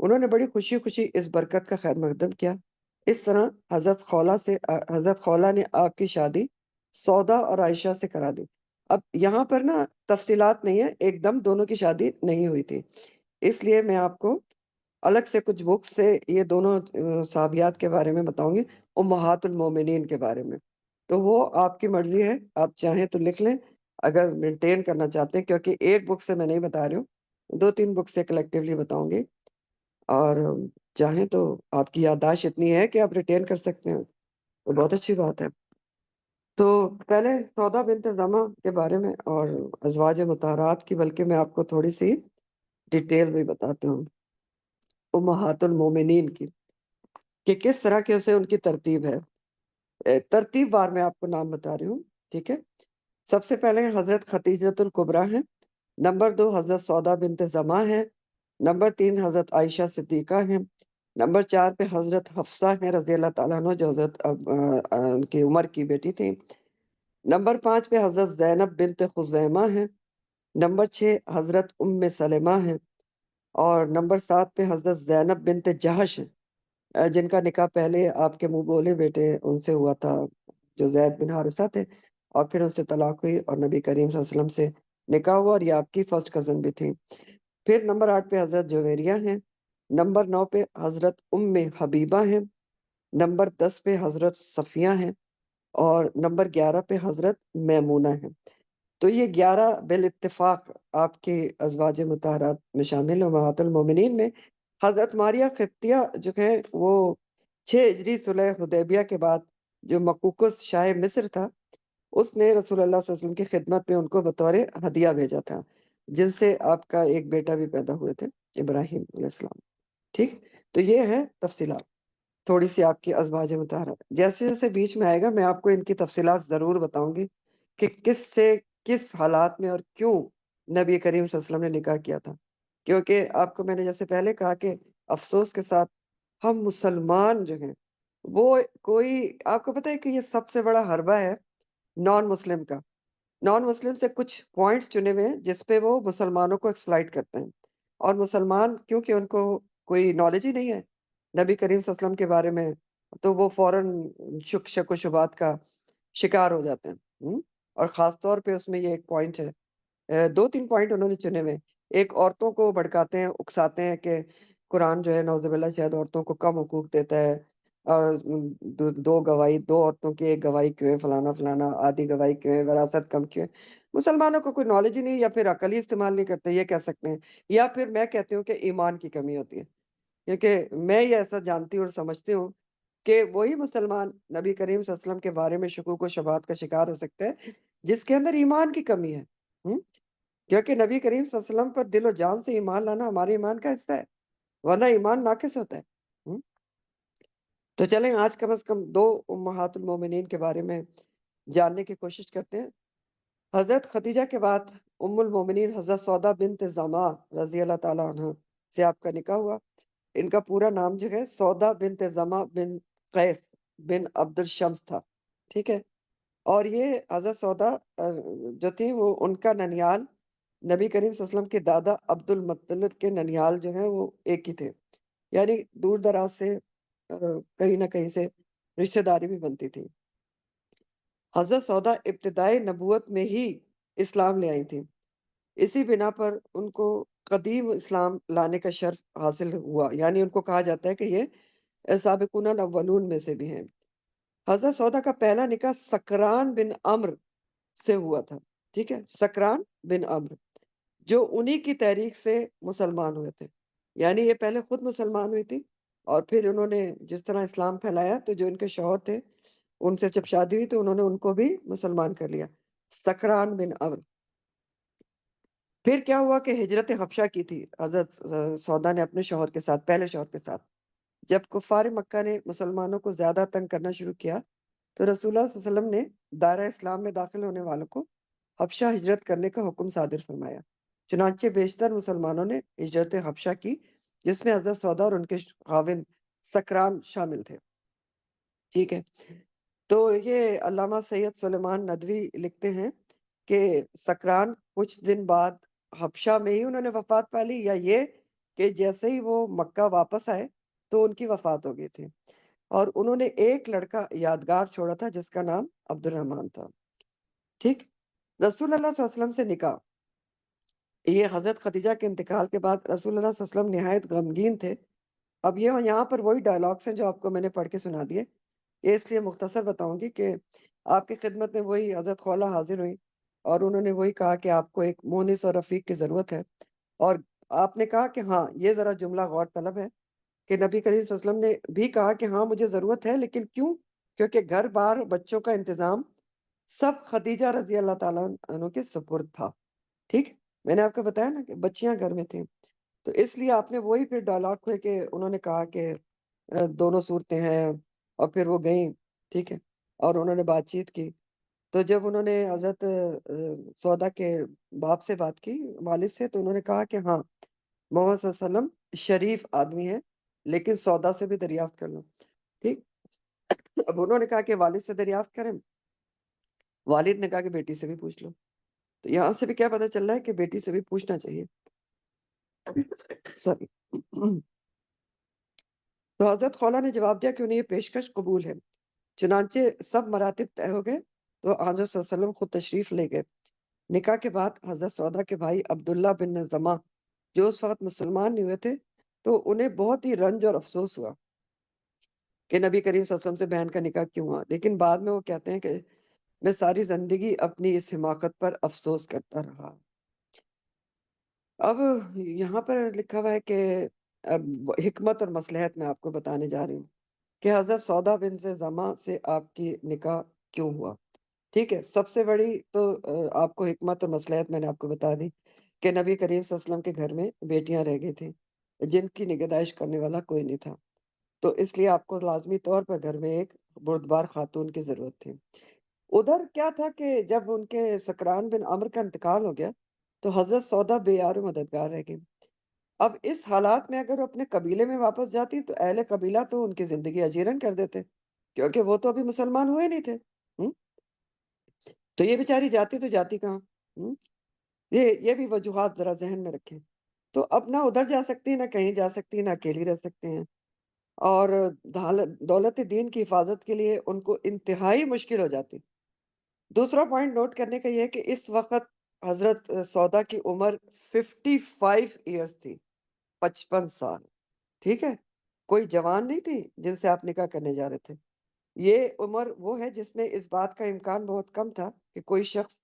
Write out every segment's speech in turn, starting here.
انہوں نے بڑی خوشی خوشی اس برکت کا خیر مقدم کیا۔ اس طرح حضرت خولہ نے آپ کی شادی سودا اور عائشہ سے کرا دی۔ اب یہاں پر نا تفصیلات نہیں ہے، ایک دم دونوں کی شادی نہیں ہوئی تھی، اس لیے میں آپ کو الگ سے کچھ بک سے یہ دونوں صحابیات کے بارے میں بتاؤں گی، امہات المومنین کے بارے میں۔ تو وہ آپ کی مرضی ہے، آپ چاہیں تو لکھ لیں اگر مینٹین کرنا چاہتے ہیں، کیونکہ ایک بک سے میں نہیں بتا رہی ہوں، 2-3 بک سے کلیکٹیولی بتاؤں گی، اور چاہیں تو آپ کی یادداشت اتنی ہے کہ آپ ریٹین کر سکتے ہیں، تو بہت اچھی بات ہے۔ تو پہلے سودا بنت زمع کے بارے میں اور ازواج مطہرات کی بلکہ میں آپ کو تھوڑی سی ڈیٹیل بھی بتاتی ہوں امہات المومنین کی، کہ کس طرح کے اسے ان کی ترتیب ہے۔ ترتیب بار میں آپ کو نام بتا رہی ہوں، ٹھیک ہے۔ سب سے پہلے حضرت خدیجۃ الکبریٰ ہیں، نمبر 2 حضرت سودا بنت زمع ہے، نمبر 3 حضرت عائشہ صدیقہ ہیں، نمبر 4 پہ حضرت حفصہ ہیں رضی اللہ تعالیٰ عنہ، جو حضرت ان کی عمر کی بیٹی تھی، نمبر 5 پہ حضرت زینب بنت خزیمہ ہیں، نمبر 6 حضرت ام سلمہ ہیں، اور نمبر 7 پہ حضرت زینب بنت جہش ہیں، جن کا نکاح پہلے آپ کے منہ بولے بیٹے ان سے ہوا تھا جو زید بن حارثہ تھے، اور پھر ان سے طلاق ہوئی اور نبی کریم صلی اللہ علیہ وسلم سے نکاح ہوا، اور یہ آپ کی فرسٹ کزن بھی تھی۔ پھر نمبر 8 پہ حضرت جویریہ ہیں، نمبر 9 پہ حضرت ام حبیبہ ہیں، نمبر 10 پہ حضرت صفیہ ہیں، اور نمبر 11 پہ حضرت میمونہ ہیں۔ تو یہ 11 بالاتفاق آپ کے ازواج مطہرات میں شامل ہیں، امہات المومنین میں۔ حضرت ماریہ قبطیہ جو ہے وہ 6 ہجری صلح حدیبیہ کے بعد جو مقوقس شاہ مصر تھا، اس نے رسول اللہ صلی اللہ علیہ وسلم کی خدمت میں ان کو بطور ہدیہ بھیجا تھا، جن سے آپ کا ایک بیٹا بھی پیدا ہوئے تھے، ابراہیم علیہ السلام۔ ٹھیک، تو یہ ہے تفصیلات تھوڑی سی آپ کی ازواج مطہرات۔ جیسے جیسے بیچ میں آئے گا میں آپ کو ان کی تفصیلات ضرور بتاؤں گی کہ کس حالات میں اور کیوں نبی کریم صلی اللہ علیہ وسلم نے نکاح کیا تھا، کیونکہ آپ کو میں نے جیسے پہلے کہا کہ افسوس کے ساتھ ہم مسلمان جو ہیں وہ کوئی، آپ کو پتہ ہے کہ یہ سب سے بڑا حربہ ہے نان مسلم کا۔ نان مسلم سے کچھ پوائنٹس چنے ہوئے ہیں جس پہ وہ مسلمانوں کو ایکسپلائٹ کرتے ہیں، اور مسلمان کیونکہ ان کو کوئی نالج ہی نہیں ہے نبی کریم صلی اللہ علیہ وسلم کے بارے میں، تو وہ فوراً شک و شبہات کا شکار ہو جاتے ہیں۔ اور خاص طور پہ اس میں یہ ایک پوائنٹ ہے، 2-3 پوائنٹ انہوں نے چنے ہوئے ہیں۔ ایک، عورتوں کو بھڑکاتے ہیں، اکساتے ہیں کہ قرآن جو ہے نعوذ باللہ شاید عورتوں کو کم حقوق دیتا ہے، اور دو گواہی، 2 عورتوں کی 1 گواہی کیوں ہے، فلانا فلانا، آدھی گواہی کیوں ہے، وراثت کم کیوں ہے۔ مسلمانوں کو کوئی نالج ہی نہیں، یا پھر عقل ہی استعمال نہیں کرتے، یہ کہہ سکتے ہیں، یا پھر میں کہتی ہوں کہ ایمان کی کمی ہوتی ہے، کیونکہ میں یہ ایسا جانتی ہوں اور سمجھتی ہوں کہ وہی مسلمان نبی کریم صلی اللہ علیہ وسلم کے بارے میں شکوک و شبہات کا شکار ہو سکتا ہے جس کے اندر ایمان کی کمی ہے۔ کیونکہ نبی کریم صلی اللہ علیہ وسلم پر دل و جان سے ایمان لانا ہمارے ایمان کا حصہ ہے، ورنہ ایمان ناقص ہوتا ہے۔ تو چلیں آج کم از کم 2 امہات المومنین کے بارے میں جاننے کی کوشش کرتے ہیں۔ حضرت خدیجہ کے بعد ام المومنین حضرت سودا بنت زمع رضی اللہ تعالیٰ عنہ سے آپ کا نکاح ہوا۔ ان کا پورا نام جو ہے سودا بنت زمع بن قیس بن عبد الشمس تھا، ٹھیک ہے۔ اور یہ حضرت سودا جو تھی وہ ان کا ننیال نبی کریم صلی اللہ علیہ وسلم کے دادا عبد المطلب کے ننیال جو ہیں وہ ایک ہی تھے، یعنی دور دراز سے کہیں نہ کہیں سے رشتہ داری بھی بنتی تھی۔ حضرت سودا ابتدائی نبوت میں ہی اسلام لے آئی تھی، اسی بنا پر ان کو قدیم اسلام لانے کا شرف حاصل ہوا، یعنی ان کو کہا جاتا ہے کہ یہ سابقون الاولون میں سے بھی ہیں۔ حضرت سودا کا پہلا نکاح سکران بن عمرو سے ہوا تھا، ٹھیک ہے، سکران بن عمرو، جو انہی کی تحریک سے مسلمان ہوئے تھے، یعنی یہ پہلے خود مسلمان ہوئی تھی، اور پھر انہوں نے جس طرح اسلام پھیلایا تو جو ان کے شوہر تھے ان سے جب شادی ہوئی تو انہوں نے ان کو بھی مسلمان کر لیا، سکران بن عمرو۔ پھر کیا ہوا کہ ہجرت حبشہ کی تھی حضرت سودا نے اپنے شوہر کے ساتھ، پہلے شوہر کے ساتھ۔ جب کفار مکہ نے مسلمانوں کو زیادہ تنگ کرنا شروع کیا تو رسول اللہ صلی اللہ علیہ وسلم نے دائرہ اسلام میں داخل ہونے والوں کو حبشہ ہجرت کرنے کا حکم صادر فرمایا۔ چنانچہ بیشتر مسلمانوں نے ہجرت حبشہ کی، جس میں حضرت سودا اور ان کے خاوند سکران شامل تھے، ٹھیک ہے۔ تو یہ علامہ سید سلیمان ندوی لکھتے ہیں کہ سکران کچھ دن بعد حبشہ میں ہی انہوں نے وفات پا لی، یا یہ کہ جیسے ہی وہ مکہ واپس آئے تو ان کی وفات ہو گئی تھی، اور انہوں نے ایک لڑکا یادگار چھوڑا تھا جس کا نام عبد الرحمن تھا. ٹھیک. رسول اللہ صلی اللہ علیہ وسلم سے نکاح. یہ حضرت خدیجہ کے انتقال کے بعد رسول اللہ صلی اللہ علیہ وسلم نہایت غمگین تھے. اب یہ یہاں پر وہی ڈائلاگس ہیں جو آپ کو میں نے پڑھ کے سنا دیے. یہ اس لیے مختصر بتاؤں گی کہ آپ کی خدمت میں وہی حضرت خولہ حاضر ہوئی اور انہوں نے وہی کہا کہ آپ کو ایک مونس اور رفیق کی ضرورت ہے. اور آپ نے کہا کہ ہاں، یہ ذرا جملہ غور طلب ہے کہ نبی کریم صلی اللہ علیہ وسلم نے بھی کہا کہ ہاں مجھے ضرورت ہے، لیکن کیوں؟ کیونکہ گھر بار بچوں کا انتظام سب خدیجہ رضی اللہ تعالیٰ عنہ کے سپرد تھا. ٹھیک. میں نے آپ کو بتایا نا کہ بچیاں گھر میں تھیں، تو اس لیے آپ نے وہی پھر ڈائلاگ ہوئے کہ انہوں نے کہا کہ دونوں صورتیں ہیں، اور پھر وہ گئیں. ٹھیک ہے. اور انہوں نے بات چیت کی. تو جب انہوں نے حضرت سودا کے باپ سے بات کی، والد سے، تو انہوں نے کہا کہ ہاں محمد صلی اللہ علیہ وسلم شریف آدمی ہے، لیکن سودا سے بھی دریافت کر لو. ٹھیک. اب انہوں نے کہا کہ والد سے دریافت کریں، والد نے کہا کہ بیٹی سے بھی پوچھ لو. تو یہاں سے بھی کیا پتہ چل رہا ہے کہ بیٹی سے بھی پوچھنا چاہیے. سوری. تو حضرت خولہ نے جواب دیا کہ انہیں یہ پیشکش قبول ہے. چنانچہ سب مراتب طے ہو گئے تو حضرت صلی اللہ علیہ وسلم خود تشریف لے گئے. نکاح کے بعد حضرت سودا کے بھائی عبداللہ بن زماں جو اس وقت مسلمان نہیں ہوئے تھے، تو انہیں بہت ہی رنج اور افسوس ہوا کہ نبی کریم صلی اللہ علیہ وسلم سے بہن کا نکاح کیوں ہوا. لیکن بعد میں وہ کہتے ہیں کہ میں ساری زندگی اپنی اس حماقت پر افسوس کرتا رہا. اب یہاں پر لکھا ہوا ہے کہ اب حکمت اور مصلحت میں آپ کو بتانے جا رہی ہوں کہ حضرت سودا بن زماں سے آپ کی نکاح کیوں ہوا. ٹھیک ہے. سب سے بڑی تو آپ کو حکمت اور مصلحت میں نے آپ کو بتا دی کہ نبی کریم صلی اللہ علیہ وسلم کے گھر میں بیٹیاں رہ گئی تھیں جن کی نگہداشت کرنے والا کوئی نہیں تھا، تو اس لیے آپ کو لازمی طور پر گھر میں ایک بردبار خاتون کی ضرورت تھی. ادھر کیا تھا کہ جب ان کے سکران بن عمرو کا انتقال ہو گیا تو حضرت سودا بے یار و مددگار رہ گئی. اب اس حالات میں اگر وہ اپنے قبیلے میں واپس جاتی تو اہل قبیلہ تو ان کی زندگی اجیرن کر دیتے، کیونکہ وہ تو ابھی مسلمان ہوئے نہیں تھے. تو یہ بیچاری جاتی تو جاتی کہاں؟ ہم؟ یہ بھی وجوہات ذرا ذہن میں رکھیں. تو اب نہ ادھر جا سکتی، نہ کہیں جا سکتی، نہ اکیلی رہ سکتے ہیں، اور دولت دین کی حفاظت کے لیے ان کو انتہائی مشکل ہو جاتی. دوسرا پوائنٹ نوٹ کرنے کا یہ ہے کہ اس وقت حضرت سودا کی عمر 55 ایئرز تھی، 55 سال. ٹھیک ہے. کوئی جوان نہیں تھی جن سے آپ نکاح کرنے جا رہے تھے. یہ عمر وہ ہے جس میں اس بات کا امکان بہت کم تھا کہ کوئی شخص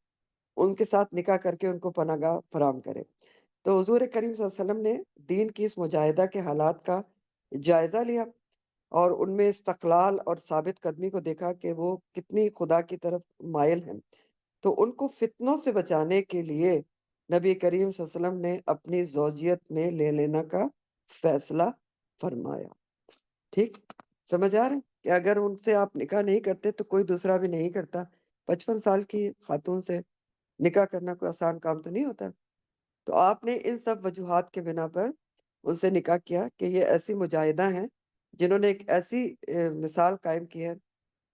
ان کے ساتھ نکاح کر کے ان کو پناہ گاہ فراہم کرے. تو حضور کریم صلی اللہ علیہ وسلم نے دین کی اس مجاہدہ کے حالات کا جائزہ لیا اور ان میں استقلال اور ثابت قدمی کو دیکھا کہ وہ کتنی خدا کی طرف مائل ہیں. تو ان کو فتنوں سے بچانے کے لیے نبی کریم صلی اللہ علیہ وسلم نے اپنی زوجیت میں لے لینا کا فیصلہ فرمایا. ٹھیک. سمجھ آ رہے ہیں کہ اگر ان سے آپ نکاح نہیں کرتے تو کوئی دوسرا بھی نہیں کرتا. 55 سال کی خاتون سے نکاح کرنا کوئی آسان کام تو نہیں ہوتا. تو آپ نے ان سب وجوہات کے بنا پر ان سے نکاح کیا کہ یہ ایسی مجاہدہ ہیں جنہوں نے ایک ایسی مثال قائم کی ہے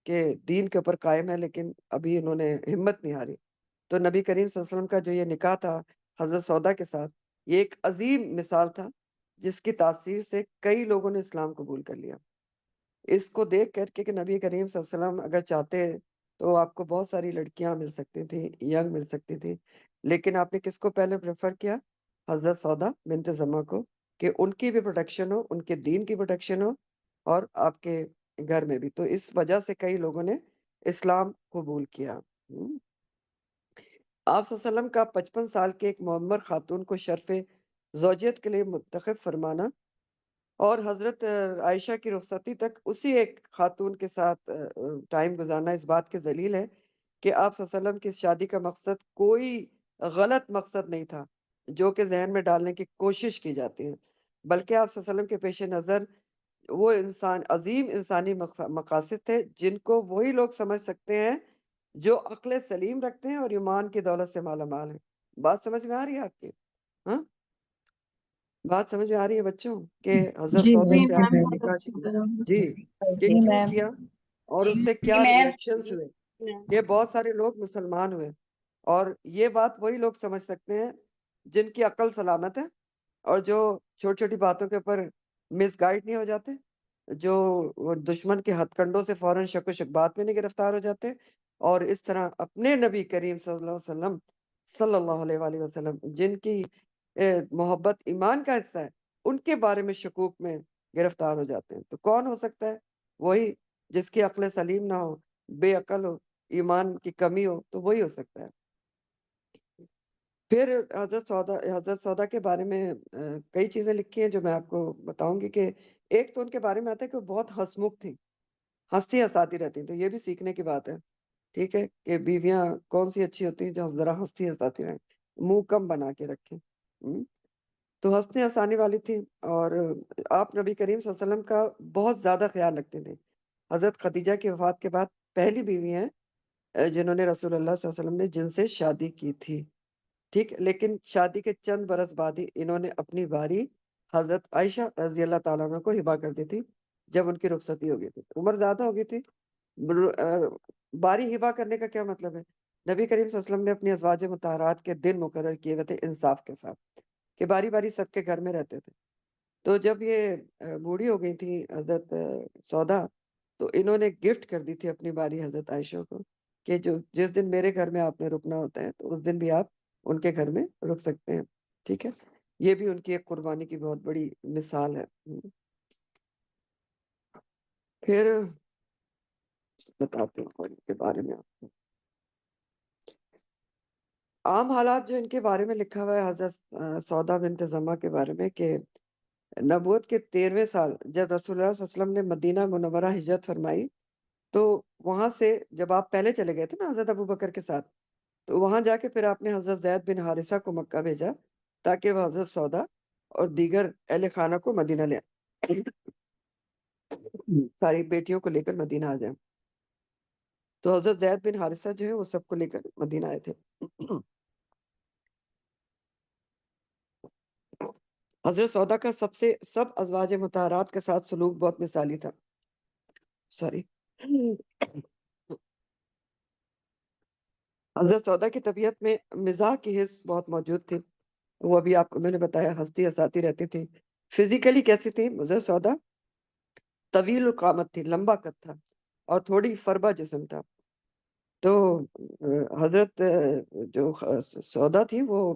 کہ دین کے اوپر قائم ہے، لیکن ابھی انہوں نے ہمت نہیں ہاری. تو نبی کریم صلی اللہ علیہ وسلم کا جو یہ نکاح تھا حضرت سودا کے ساتھ، یہ ایک عظیم مثال تھا جس کی تاثیر سے کئی لوگوں نے اسلام قبول کر لیا. اس کو دیکھ کر کے کہ نبی کریم صلی اللہ علیہ وسلم اگر چاہتے تو آپ کو بہت ساری لڑکیاں مل سکتی تھیں، ینگ مل سکتی تھی، لیکن آپ نے کس کو پہلے پریفر کیا؟ حضرت سودا بنت زماں کو، کہ ان کی بھی پروٹیکشن ہو، ان کے دین کی پروٹیکشن ہو، اور آپ کے گھر میں بھی. تو اس وجہ سے کئی لوگوں نے اسلام قبول کیا. آپ صلی اللہ علیہ وسلم کا 55 سال کے ایک معمر خاتون کو شرف زوجیت کے لیے منتخب فرمانا اور حضرت عائشہ کی رخصتی تک اسی ایک خاتون کے ساتھ ٹائم گزارنا اس بات کے دلیل ہے کہ آپ صلی اللہ علیہ وسلم کی اس شادی کا مقصد کوئی غلط مقصد نہیں تھا جو کہ ذہن میں ڈالنے کی کوشش کی جاتی ہے، بلکہ آپ صلی اللہ علیہ وسلم کے پیش نظر وہ عظیم انسانی مقاصد تھے جن کو وہی لوگ سمجھ سکتے ہیں جو عقل سلیم رکھتے ہیں اور ایمان کی دولت سے مالا مال ہیں. بات سمجھ میں آ رہی ہے آپ کی؟ ہاں، بات سمجھ میں آ رہی ہے بچوں کہ حضرت سودا سے آپ نے نکاح کیا؟ جی، کہ جی کیوں میم. کیا اور اس سے کیا ریئیکشنز ہوئے کہ بہت سارے لوگ مسلمان ہوئے. اور یہ بات وہی لوگ سمجھ سکتے ہیں جن کی عقل سلامت ہے اور جو چھوٹی چھوٹی باتوں کے اوپر مس گائڈ نہیں ہو جاتے، جو وہ دشمن کے ہتھ کنڈوں سے فوراً شک و شبات میں نہیں گرفتار ہو جاتے، اور اس طرح اپنے نبی کریم صلی اللہ علیہ وآلہ وسلم جن کی محبت ایمان کا حصہ ہے، ان کے بارے میں شکوک میں گرفتار ہو جاتے ہیں. تو کون ہو سکتا ہے؟ وہی جس کی عقل سلیم نہ ہو، بے عقل ہو، ایمان کی کمی ہو، تو وہی ہو سکتا ہے. پھر حضرت سودا کے بارے میں کئی چیزیں لکھی ہیں جو میں آپ کو بتاؤں گی. کہ ایک تو ان کے بارے میں آتا ہے کہ وہ بہت ہنسمکھ تھی، ہنستی ہنساتی رہتی ہیں. تو یہ بھی سیکھنے کی بات ہے، ٹھیک ہے، کہ بیویاں کون سی اچھی ہوتی ہیں جو ذرا ہنستی ہنساتی رہیں، منہ کم بنا کے رکھیں. تو ہنسنے ہنسانے والی تھی. اور آپ نبی کریم صلی اللہ علیہ وسلم کا بہت زیادہ خیال رکھتے تھے. حضرت خدیجہ کی وفات کے بعد پہلی بیوی ہیں جنہوں نے رسول اللہ صلی اللہ علیہ وسلم نے جن سے شادی کی تھی. ٹھیک، لیکن شادی کے چند برس بعد ہی انہوں نے اپنی باری حضرت عائشہ رضی اللہ تعالیٰ عنہ کو ہبا کر دی تھی، جب ان کی رخصتی ہو گئی تھی. عمر زیادہ ہو گئی تھی. باری ہبا کرنے کا کیا مطلب ہے؟ نبی کریم صلی اللہ علیہ وسلم نے اپنی ازواج مطہرات کے دن مقرر کیے ہوئے تھے انصاف کے ساتھ، کہ باری باری سب کے گھر میں رہتے تھے. تو جب یہ بوڑھی ہو گئی تھی حضرت سودا، تو انہوں نے گفٹ کر دی تھی اپنی باری حضرت عائشہ کو، کہ جو جس دن میرے گھر میں آپ نے رکنا ہوتا ہے تو اس دن بھی آپ ان کے گھر میں رک سکتے ہیں. ٹھیک ہے، یہ بھی ان کی ایک قربانی کی بہت بڑی مثال ہے. پھر بتاتے ہیں ان کے بارے میں آپ کو عام حالات جو ان کے بارے میں لکھا ہوا ہے حضرت سودا بنت زمع کے بارے میں. کہ نبوت کے 13ویں سال جب رسول اللہ صلی اللہ علیہ وسلم نے مدینہ منورہ ہجرت فرمائی، تو وہاں سے جب آپ پہلے چلے گئے تھے نا حضرت ابو بکر کے ساتھ، تو وہاں جا کے پھر آپ نے حضرت زید بن حارثہ کو مکہ بھیجا تاکہ وہ حضرت سودا اور دیگر اہل خانہ کو مدینہ لے آئیں. ساری بیٹیوں کو لے کر مدینہ آ جائیں. تو حضرت زید بن حارثہ جو ہے وہ سب کو لے کر مدینہ آئے تھے. حضرت سودا کا سب ازواج مطہرات کے ساتھ سلوک بہت مثالی تھا. سوری. حضرت سودا کی طبیعت میں مزاح کی حص بہت موجود تھی. وہ ابھی آپ کو میں نے بتایا ہنستی ہنساتی رہتی تھی. فزیکلی کیسی تھی حضرت سودا؟ طویل القامت تھی، لمبا قد تھا اور تھوڑی فربا جسم تھا. تو حضرت جو سودا تھی وہ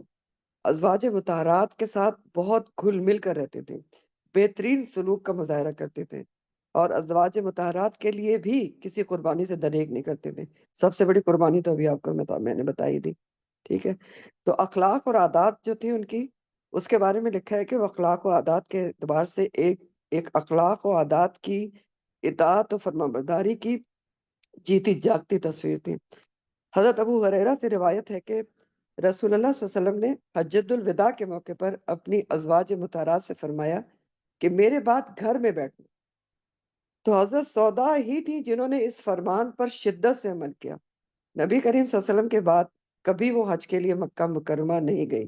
ازواج مطہرات کے ساتھ بہت گھل مل کر رہتے تھے، بہترین سلوک کا مظاہرہ کرتے تھے، اور ازواج مطہرات کے لیے بھی کسی قربانی سے دریغ نہیں کرتے تھے. سب سے بڑی قربانی تو ابھی آپ کو میں نے بتائی تھی. ٹھیک ہے، تو اخلاق اور عادات جو تھی ان کی، اس کے بارے میں لکھا ہے کہ وہ اخلاق و عادات کے اعتبار سے ایک اخلاق و عادات کی اطاعت و فرمانبرداری کی جیتی جاگتی تصویر تھی. حضرت ابو ہریرہ سے روایت ہے کہ رسول اللہ صلی اللہ علیہ وسلم نے حجۃ الوداع کے موقع پر اپنی ازواج مطہرات سے فرمایا کہ میرے بعد گھر میں بیٹھو. تو حضرت سودا ہی تھی جنہوں نے اس فرمان پر شدت سے عمل کیا. نبی کریم صلی اللہ علیہ وسلم کے بعد کبھی وہ حج کے لیے مکہ مکرمہ نہیں گئی،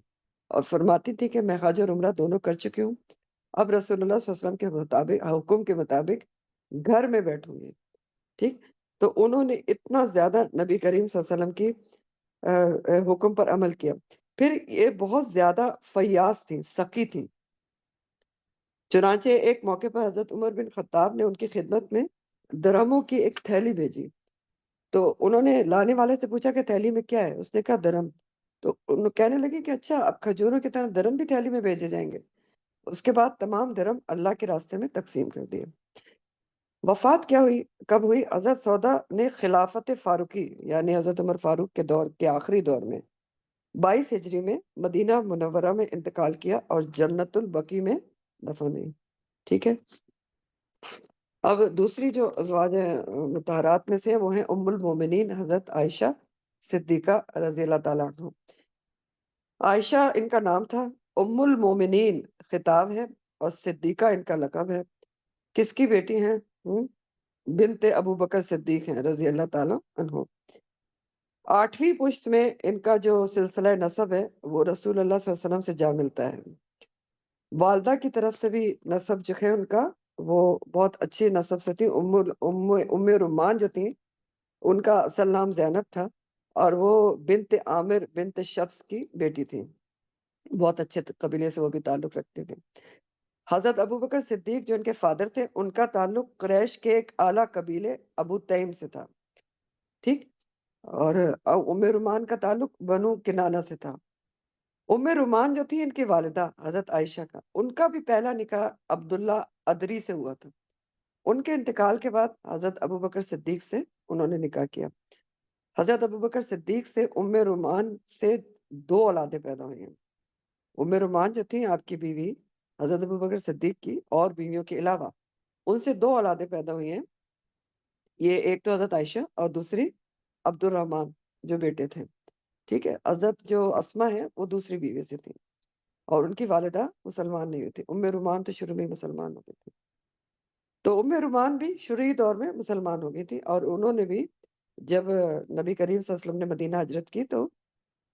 اور فرماتی تھی کہ میں حج اور عمرہ دونوں کر چکی ہوں، اب رسول اللہ صلی اللہ علیہ وسلم کے مطابق، حکم کے مطابق گھر میں بیٹھوں گی. ٹھیک، تو انہوں نے اتنا زیادہ نبی کریم صلی اللہ علیہ وسلم کی حکم پر عمل کیا. پھر یہ بہت زیادہ فیاض تھی، سخی تھی. چنانچہ ایک موقع پر حضرت عمر بن خطاب نے ان کی خدمت میں درہموں کی ایک تھیلی بھیجی. تو انہوں نے لانے والے سے پوچھا کہ تھیلی میں کیا ہے؟ اس نے کہا درہم. تو انہوں کہنے لگے کہ اچھا، اب کھجوروں کی طرح درہم بھی تھیلی میں بھیجے جائیں گے. اس کے بعد تمام درہم اللہ کے راستے میں تقسیم کر دیے. وفات کیا ہوئی، کب ہوئی؟ حضرت سودا نے خلافت فاروقی یعنی حضرت عمر فاروق کے دور کے آخری دور میں 22 ہجری میں مدینہ منورہ میں انتقال کیا اور جنت البقیع میں دفن ہوئی. ٹھیک ہے، اب دوسری جو ازواج مطہرات میں سے وہ ہیں ام المومنین حضرت عائشہ صدیقہ رضی اللہ تعالیٰ عنہ. عائشہ ان کا نام تھا، ام المومنین خطاب ہے، اور صدیقہ ان کا لقب ہے. کس کی بیٹی ہیں؟ بنت ابو بکر صدیق ہیں رضی اللہ تعالیٰ عنہ. 8ویں پشت میں ان کا جو سلسلہ نسب ہے وہ رسول اللہ صلی اللہ علیہ وسلم سے جا ملتا ہے. والدہ کی طرف سے بھی نسب جو ہے ان کا وہ بہت اچھی نسب سے تھی. ام رمان جو تھی ان کا اصل نام زینب تھا، اور وہ بنت عامر بنت شفس کی بیٹی تھی. بہت اچھے قبیلے سے وہ بھی تعلق رکھتے تھے۔ حضرت ابو بکر صدیق جو ان کے فادر تھے، ان کا تعلق قریش کے ایک اعلیٰ قبیلے ابو تیم سے تھا، ٹھیک؟ اور ام رومان کا تعلق بنو کنانہ سے تھا۔ ام رومان جو تھی ان کی والدہ حضرت عائشہ کا، ان کا بھی پہلا نکاح عبداللہ ادری سے ہوا تھا۔ ان کے انتقال کے بعد حضرت ابو بکر صدیق سے انہوں نے نکاح کیا۔ حضرت ابو بکر صدیق سے ام رومان سے 2 اولادیں پیدا ہوئی ہیں۔ ام رومان جو تھیں آپ کی بیوی حضرت ابو بکر صدیق کی اور بیویوں کے علاوہ ان سے 2 اولادیں پیدا ہوئی ہیں۔ یہ ایک تو حضرت عائشہ اور دوسری عبد الرحمن جو بیٹے تھے، ٹھیک ہے؟ حضرت جو اسما ہے وہ دوسری بیوی سے تھی اور ان کی والدہ مسلمان نہیں ہوئی تھی۔ ام رومان تو شروع میں ہی مسلمان ہو گئی تھی۔ تو ام رومان بھی شروعی دور میں مسلمان ہو گئی تھی اور انہوں نے بھی جب نبی کریم صلی اللہ علیہ وسلم نے مدینہ ہجرت کی تو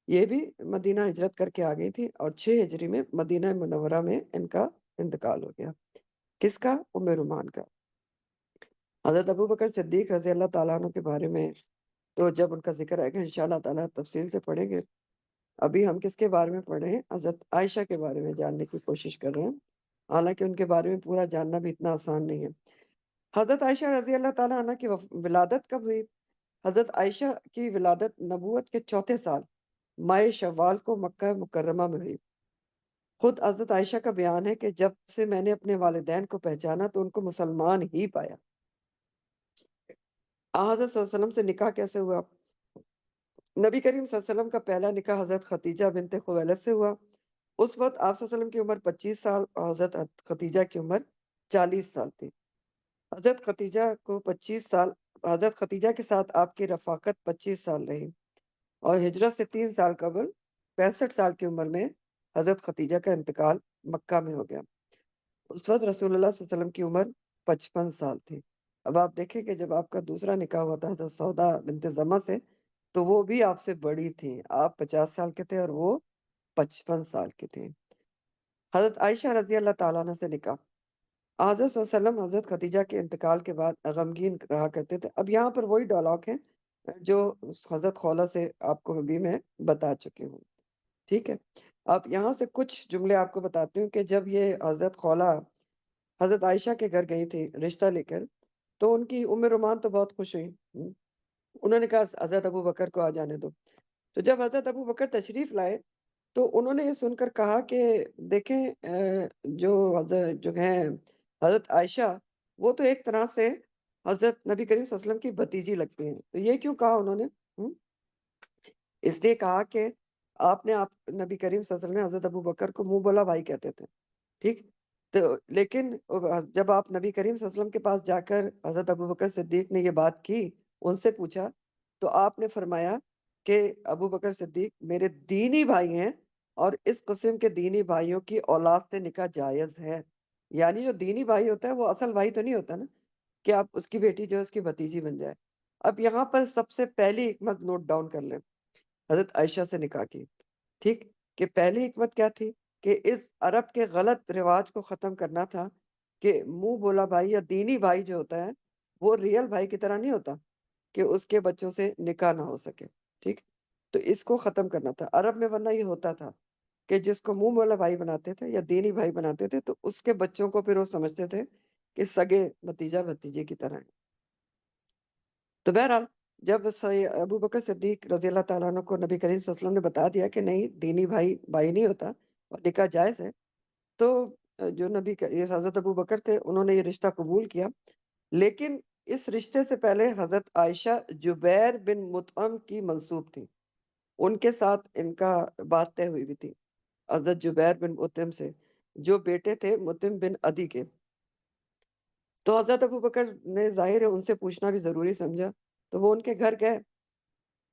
یہ بھی مدینہ ہجرت کر کے آ گئی تھی اور 6 ہجری میں مدینہ منورہ میں ان کا انتقال ہو گیا۔ کس کا؟ ام رومان کا۔ حضرت ابو بکر صدیق رضی اللہ تعالیٰ عنہ کے بارے میں تو جب ان کا ذکر آئے گا انشاءاللہ تعالیٰ تفصیل سے پڑھیں گے۔ ابھی ہم کس کے بارے میں پڑھ رہے ہیں؟ حضرت عائشہ کے بارے میں جاننے کی کوشش کر رہے ہیں، حالانکہ ان کے بارے میں پورا جاننا بھی اتنا آسان نہیں ہے۔ حضرت عائشہ رضی اللہ تعالیٰ عنہ کی ولادت کب ہوئی؟ حضرت عائشہ کی ولادت نبوت کے 4تھے سال ماہ شوال کو مکہ مکرمہ میں ہوئی۔ خود حضرت عائشہ کا بیان ہے کہ جب سے میں نے اپنے والدین کو پہچانا تو ان کو مسلمان ہی پایا۔ حضرت صلی اللہ علیہ وسلم سے نکاح کیسے ہوا؟ نبی کریم صلی اللہ علیہ وسلم کا پہلا نکاح حضرت خدیجہ بنت خویلد سے ہوا۔ اس وقت آپ صلی اللہ علیہ وسلم کی عمر 25 سال اور حضرت خدیجہ کی عمر 40 سال تھی۔ حضرت خدیجہ کو 25 سال حضرت خدیجہ کے ساتھ آپ کی رفاقت 25 سال رہی اور ہجرت سے 3 سال قبل 65 سال کی عمر میں حضرت خدیجہ کا انتقال مکہ میں ہو گیا۔ اس وقت رسول اللہ صلی اللہ علیہ وسلم کی عمر 55 سال تھی۔ اب آپ دیکھیں کہ جب آپ کا دوسرا نکاح ہوا تھا حضرت سودا بنت زمع سے تو وہ بھی آپ سے بڑی تھیں، آپ 50 سال کے تھے اور وہ 55 سال کی تھیں۔ حضرت عائشہ رضی اللہ تعالیٰ عنہ سے نکاح۔ حضرت صلی اللہ علیہ وسلم حضرت خدیجہ کے انتقال کے بعد غمگین رہا کرتے تھے۔ اب یہاں پر وہی ڈائلاگ ہے جو حضرت خولہ سے آپ کو ابھی میں بتا چکی ہوں، ٹھیک ہے؟ اب یہاں سے کچھ جملے آپ کو بتاتی ہوں کہ جب یہ حضرت خولہ حضرت عائشہ کے گھر گئی تھی رشتہ لے کر تو ان کی ام رومان تو بہت خوش ہوئی۔ انہوں نے کہا حضرت ابو بکر کو آ جانے دو۔ تو جب حضرت ابو بکر تشریف لائے تو انہوں نے یہ سن کر کہا کہ دیکھیں جو حضرت جو ہیں حضرت عائشہ وہ تو ایک طرح سے حضرت نبی کریم صلی اللہ علیہ وسلم کی بھتیجی لگتی ہیں۔ تو یہ کیوں کہا انہوں نے؟ اس لیے کہا کہ آپ نبی کریم صلی اللہ علیہ وسلم نے حضرت ابو بکر کو منہ بولا بھائی کہتے تھے، ٹھیک؟ تو لیکن جب آپ نبی کریم صلی اللہ علیہ وسلم کے پاس جا کر حضرت ابو بکر صدیق نے یہ بات کی، ان سے پوچھا تو آپ نے فرمایا کہ ابو بکر صدیق میرے دینی بھائی ہیں اور اس قسم کے دینی بھائیوں کی اولاد سے نکاح جائز ہے۔ یعنی جو دینی بھائی ہوتا ہے وہ اصل بھائی تو نہیں ہوتا نا کہ آپ اس کی بیٹی جو ہے اس کی بھتیجی بن جائے۔ اب یہاں پر سب سے پہلی حکمت نوٹ ڈاؤن کر لیں، حضرت عائشہ سے نکاح کی، ٹھیک؟ کہ پہلی حکمت کیا تھی؟ کہ اس عرب کے غلط رواج کو ختم کرنا تھا کہ منہ بولا بھائی یا دینی بھائی جو ہوتا ہے وہ ریئل بھائی کی طرح نہیں ہوتا کہ اس کے بچوں سے نکاح نہ ہو سکے، ٹھیک؟ تو اس کو ختم کرنا تھا عرب میں، ورنہ یہ ہوتا تھا کہ جس کو منہ بولا بھائی بناتے تھے یا دینی بھائی بناتے تھے تو اس کے بچوں کو پھر وہ سمجھتے تھے کہ سگے بھتیجا بھتیجے کی طرح ہیں۔ تو بہرحال جب ابو بکر صدیق رضی اللہ تعالیٰ عنہ کو نبی کریم صلی اللہ علیہ وسلم نے بتا دیا کہ نہیں دینی بھائی بھائی نہیں ہوتا اور نکاح جائز ہے، تو جو یہ حضرت ابو بکر تھے انہوں نے یہ رشتہ قبول کیا۔ لیکن اس رشتے سے پہلے حضرت عائشہ جبیر بن مطعم کی منسوب تھی، ان کے ساتھ ان کا بات طے ہوئی بھی تھی حضرت جبیر بن مطعم سے جو بیٹے تھے مطعم بن عدی کے۔ تو حضرت ابو بکر نے ظاہر ہے ان سے پوچھنا بھی ضروری سمجھا، تو وہ ان کے گھر گئے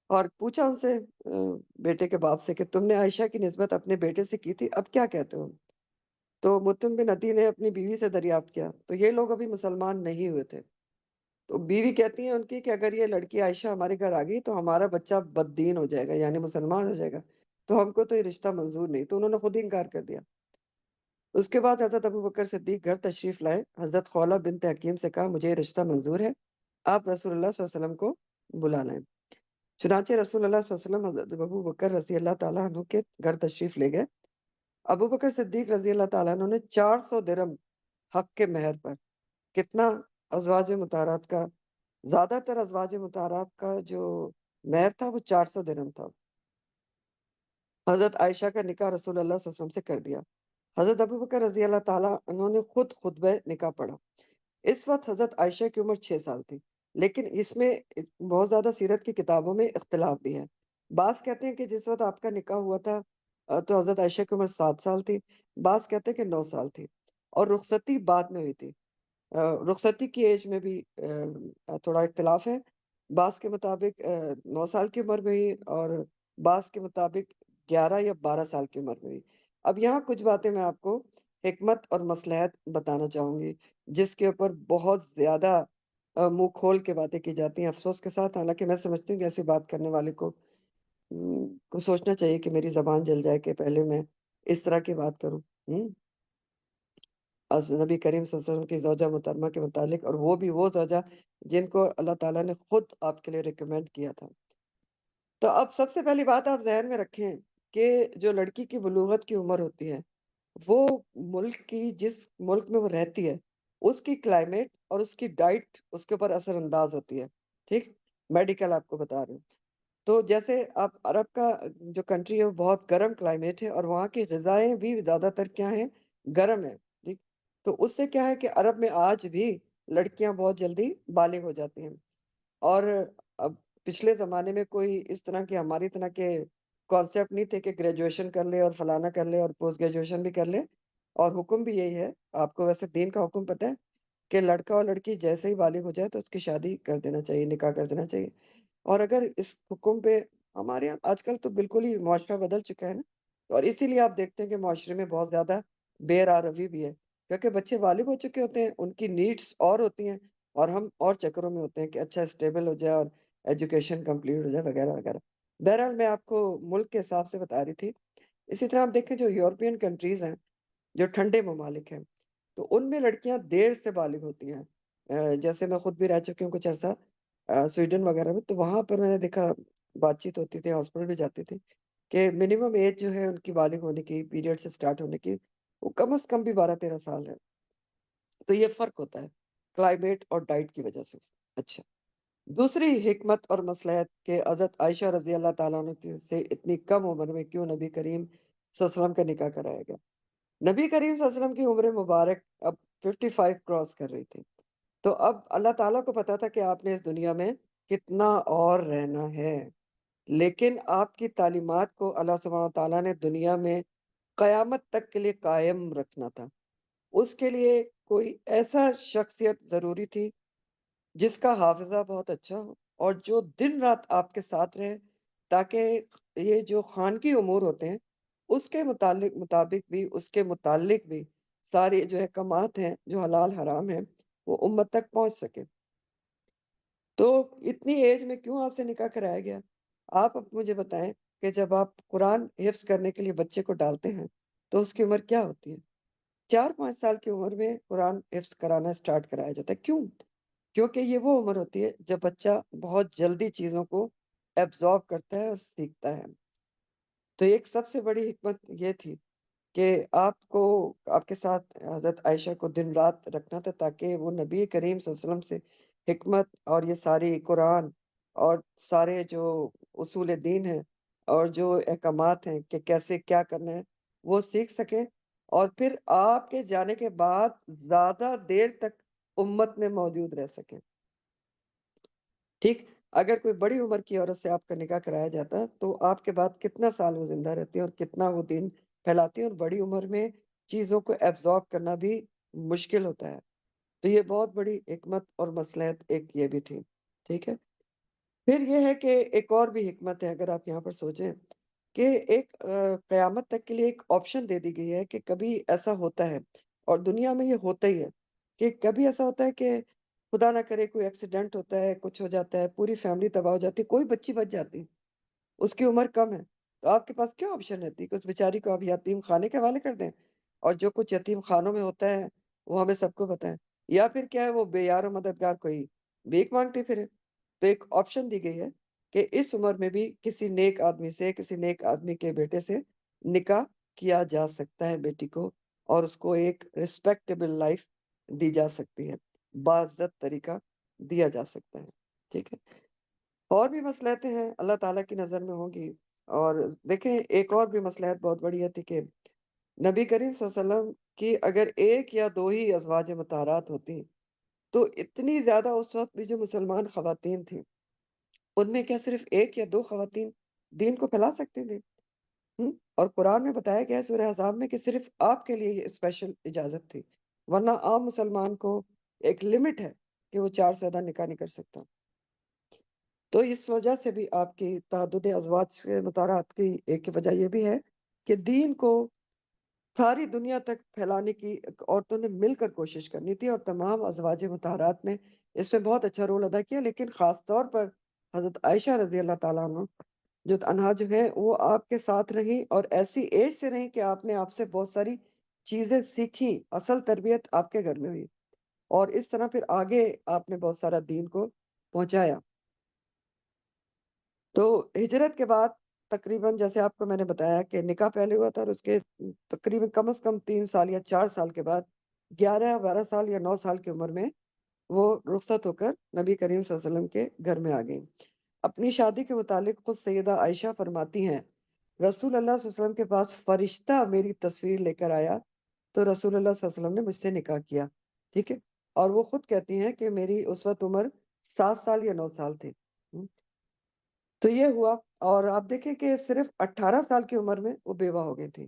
اور پوچھا ان سے بیٹے کے باپ سے کہ تم نے عائشہ کی نسبت اپنے بیٹے سے کی تھی، اب کیا کہتے ہو؟ تو مطعم بن عدی نے اپنی بیوی سے دریافت کیا تو یہ لوگ ابھی مسلمان نہیں ہوئے تھے۔ تو بیوی کہتی ہیں ان کی کہ اگر یہ لڑکی عائشہ ہمارے گھر آ گئی تو ہمارا بچہ بد دین ہو جائے گا، یعنی مسلمان ہو جائے گا، تو ہم کو تو یہ رشتہ منظور نہیں۔ تو انہوں نے خود ہی انکار کر دیا۔ اس کے بعد حضرت ابو بکر صدیق گھر تشریف لائے، حضرت خولہ بنت حکیم سے کہا مجھے یہ رشتہ منظور ہے، آپ رسول اللہ صلی اللہ علیہ وسلم کو بلا لائیں۔ چنانچہ رسول اللہ صلی اللہ علیہ وسلم حضرت ابو بکر رضی اللہ تعالیٰ عنہ کے گھر تشریف لے گئے ابو بکر صدیق رضی اللہ تعالیٰ عنہ نے 400 درہم حق کے مہر پر، کتنا ازواج مطہرات کا، زیادہ تر ازواج مطہرات کا جو مہر تھا وہ 400 درہم تھا، حضرت عائشہ کا نکاح رسول اللہ صلی اللہ علیہ وسلم سے کر دیا۔ حضرت ابو بکر رضی اللہ تعالیٰ عنہ نے خود خطبہ نکاح پڑھا۔ اس وقت حضرت عائشہ کی عمر 6 سال تھی، لیکن اس میں بہت زیادہ سیرت کی کتابوں میں اختلاف بھی ہے۔ بعض کہتے ہیں کہ جس وقت آپ کا نکاح ہوا تھا تو حضرت عائشہ کی عمر 7 سال تھی، بعض کہتے ہیں کہ 9 سال تھی، اور رخصتی بعد میں ہوئی تھی۔ رخصتی کی ایج میں بھی تھوڑا اختلاف ہے، بعض کے مطابق 9 سال کی عمر میں ہوئی، اور بعض کے مطابق 11 یا 12 سال کی عمر میں ہوئی۔ اب یہاں کچھ باتیں میں آپ کو حکمت اور مصلحت بتانا چاہوں گی، جس کے اوپر بہت زیادہ منہ کھول کے باتیں کی جاتی ہیں افسوس کے ساتھ، حالانکہ میں سمجھتی ہوں کہ ایسی بات کرنے والے کو سوچنا چاہیے کہ میری زبان جل جائے کہ پہلے میں اس طرح کی بات کروں۔ نبی کریم صلی اللہ علیہ وسلم کی زوجہ محترمہ کے متعلق، اور وہ بھی وہ زوجہ جن کو اللہ تعالیٰ نے خود آپ کے لیے ریکمینڈ کیا تھا۔ تو اب سب سے پہلی بات آپ ذہن میں رکھیں کہ جو لڑکی کی بلوغت کی عمر ہوتی ہے، وہ جس ملک میں وہ رہتی ہے اس کی کلائمیٹ اور اس کی ڈائٹ اس کے اوپر اثر انداز ہوتی ہے، ٹھیک؟ میڈیکل آپ کو بتا رہے ہیں۔ تو جیسے آپ عرب کا جو کنٹری ہے وہ بہت گرم کلائمیٹ ہے، اور وہاں کی غذائیں بھی زیادہ تر کیا ہیں؟ گرم ہے، ٹھیک؟ تو اس سے کیا ہے کہ عرب میں آج بھی لڑکیاں بہت جلدی بالغ ہو جاتی ہیں، اور اب پچھلے زمانے میں کوئی اس طرح کے ہماری طرح کے کانسیپٹ نہیں تھے کہ گریجویشن کر لے اور فلانا کر لے اور پوسٹ گریجویشن بھی کر لے، اور حکم بھی یہی ہے۔ آپ کو ویسے دین کا حکم پتہ ہے کہ لڑکا اور لڑکی جیسے ہی بالغ ہو جائے تو اس کی شادی کر دینا چاہیے، نکاح کر دینا چاہیے۔ اور اگر اس حکم پہ ہمارے یہاں آج کل تو بالکل ہی معاشرہ بدل چکا ہے نا، اور اسی لیے آپ دیکھتے ہیں کہ معاشرے میں بہت زیادہ بے راہ روی بھی ہے، کیونکہ بچے بالغ ہو چکے ہوتے ہیں، ان کی نیڈس اور ہوتی ہیں، اور ہم اور چکروں میں ہوتے ہیں کہ اچھا اسٹیبل ہو جائے اور ایجوکیشن کمپلیٹ ہو جائے وغیرہ وغیرہ۔ بہرحال میں آپ کو ملک کے حساب سے بتا رہی تھی۔ اسی طرح آپ دیکھیں جو یورپین کنٹریز ہیں، جو ٹھنڈے ممالک ہیں، تو ان میں لڑکیاں دیر سے بالغ ہوتی ہیں۔ جیسے میں خود بھی رہ چکی ہوں کچھ عرصہ سویڈن وغیرہ میں، تو وہاں پر میں نے دیکھا، بات چیت ہوتی تھی، ہاسپٹل بھی جاتی تھی، کہ منیمم ایج جو ہے ان کی بالغ ہونے کی، پیریڈ سے سٹارٹ ہونے کی، وہ کم از کم بھی 12-13 سال ہے۔ تو یہ فرق ہوتا ہے کلائمیٹ اور ڈائٹ کی وجہ سے۔ اچھا، دوسری حکمت اور مصلحت کہ حضرت عائشہ رضی اللہ تعالیٰ عنہ سے اتنی کم عمر میں کیوں نبی کریم صلی اللہ علیہ وسلم کا نکاح کرایا گیا۔ نبی کریم صلی اللہ علیہ وسلم کی عمر مبارک اب 55 کراس کر رہی تھی، تو اب اللہ تعالیٰ کو پتا تھا کہ آپ نے اس دنیا میں کتنا اور رہنا ہے، لیکن آپ کی تعلیمات کو اللہ سبحانہ تعالیٰ نے دنیا میں قیامت تک کے لیے قائم رکھنا تھا۔ اس کے لیے کوئی ایسا شخصیت ضروری تھی جس کا حافظہ بہت اچھا ہو، اور جو دن رات آپ کے ساتھ رہے، تاکہ یہ جو خانگی امور ہوتے ہیں اس کے مطابق بھی، اس کے متعلق بھی ساری جو احکامات ہیں، جو حلال حرام ہیں، وہ امت تک پہنچ سکے۔ تو اتنی ایج میں کیوں آپ سے نکاح کرایا گیا؟ آپ اب مجھے بتائیں کہ جب آپ قرآن حفظ کرنے کے لیے بچے کو ڈالتے ہیں تو اس کی عمر کیا ہوتی ہے؟ 4-5 سال کی عمر میں قرآن حفظ کرانا سٹارٹ کرایا جاتا ہے۔ کیوں؟ کیونکہ یہ وہ عمر ہوتی ہے جب بچہ بہت جلدی چیزوں کو ایبزارب کرتا ہے اور سیکھتا ہے۔ تو ایک سب سے بڑی حکمت یہ تھی کہ آپ کو، آپ کے ساتھ حضرت عائشہ کو دن رات رکھنا تھا، تاکہ وہ نبی کریم صلی اللہ علیہ وسلم سے حکمت اور یہ ساری قرآن اور سارے جو اصول دین ہیں اور جو احکامات ہیں کہ کیسے کیا کرنا ہے وہ سیکھ سکیں، اور پھر آپ کے جانے کے بعد زیادہ دیر تک امت میں موجود رہ سکیں، ٹھیک؟ اگر کوئی بڑی عمر کی عورت سے آپ کا نکاح کرایا جاتا تو آپ کے بعد کتنا سال وہ زندہ رہتی ہے اور کتنا وہ دین پھیلاتی ہے، اور بڑی عمر میں چیزوں کو ایبزارب کرنا بھی مشکل ہوتا ہے۔ تو یہ بہت بڑی حکمت اور مصلحت ایک یہ بھی تھی، ٹھیک ہے؟ پھر یہ ہے کہ ایک اور بھی حکمت ہے، اگر آپ یہاں پر سوچیں کہ ایک قیامت تک کے لیے ایک آپشن دے دی گئی ہے کہ کبھی ایسا ہوتا ہے، اور دنیا میں یہ ہوتا ہی ہے کہ کبھی ایسا ہوتا ہے کہ خدا نہ کرے کوئی ایکسیڈنٹ ہوتا ہے، کچھ ہو جاتا ہے، پوری فیملی تباہ ہو جاتی ہے، کوئی بچی بچ جاتی ہے، اس کی عمر کم ہے، تو آپ کے پاس کیا آپشن رہتی ہے کہ اس بیچاری کو آپ یتیم خانے کے حوالے کر دیں، اور جو کچھ یتیم خانوں میں ہوتا ہے وہ ہمیں سب کو پتہ ہے، یا پھر کیا ہے وہ بے یار و مددگار کوئی بھیک مانگتے پھرے۔ تو ایک آپشن دی گئی ہے کہ اس عمر میں بھی کسی نیک آدمی سے، کسی نیک آدمی کے بیٹے سے نکاح کیا جا سکتا ہے بیٹی کو، اور اس کو ایک ریسپیکٹیبل لائف دی جا سکتی ہے، باعزت طریقہ دیا جا سکتا ہے. ٹھیک ہے، اور بھی مصلحتیں ہیں اللہ تعالیٰ کی نظر میں ہوں گی. اور دیکھیں ایک اور بھی مصلحت بہت بڑی تھی کہ نبی کریم صلی اللہ علیہ وسلم کی اگر ایک یا دو ہی ازواج مطہرات ہوتی تو اتنی زیادہ اس وقت بھی جو مسلمان خواتین تھیں ان میں کیا صرف ایک یا دو خواتین دین کو پھیلا سکتی تھیں؟ اور قرآن میں بتایا گیا ہے سورہ احزاب میں کہ صرف آپ کے لیے یہ اسپیشل اجازت تھی، ورنہ عام مسلمان کو ایک لمٹ ہے کہ وہ 4 سے زیادہ نکاح نہیں کر سکتا. تو اس وجہ سے بھی آپ کی تعدد ازواج کے مطالعات کی ایک وجہ یہ بھی ہے کہ دین کو ساری دنیا تک پھیلانے کی عورتوں نے مل کر کوشش کرنی تھی، اور تمام ازواج مطہرات نے اس میں بہت اچھا رول ادا کیا. لیکن خاص طور پر حضرت عائشہ رضی اللہ تعالیٰ عنہ جو انہا جو ہے وہ آپ کے ساتھ رہی، اور ایسی ایج سے رہی کہ آپ نے آپ سے بہت ساری چیزیں سیکھی، اصل تربیت آپ کے گھر میں ہوئی، اور اس طرح پھر آگے آپ نے بہت سارا دین کو پہنچایا. تو ہجرت کے بعد تقریباً جیسے آپ کو میں نے بتایا کہ نکاح پہلے ہوا تھا، اور اس کے تقریباً کم از کم 3 سال یا 4 سال کے بعد 11 12 سال یا 9 سال کی عمر میں وہ رخصت ہو کر نبی کریم صلی اللہ علیہ وسلم کے گھر میں آ گئی. اپنی شادی کے متعلق خود سیدہ عائشہ فرماتی ہیں رسول اللہ صلی اللہ علیہ وسلم کے پاس فرشتہ میری تصویر لے کر آیا تو رسول اللہ صلی اللہ علیہ وسلم نے مجھ سے نکاح کیا. ٹھیک ہے، اور وہ خود کہتی ہیں کہ میری اس وقت عمر 7 سال یا 9 سال تھی. تو یہ ہوا، اور آپ دیکھیں کہ صرف 18 سال کی عمر میں وہ بیوہ ہو گئی تھی.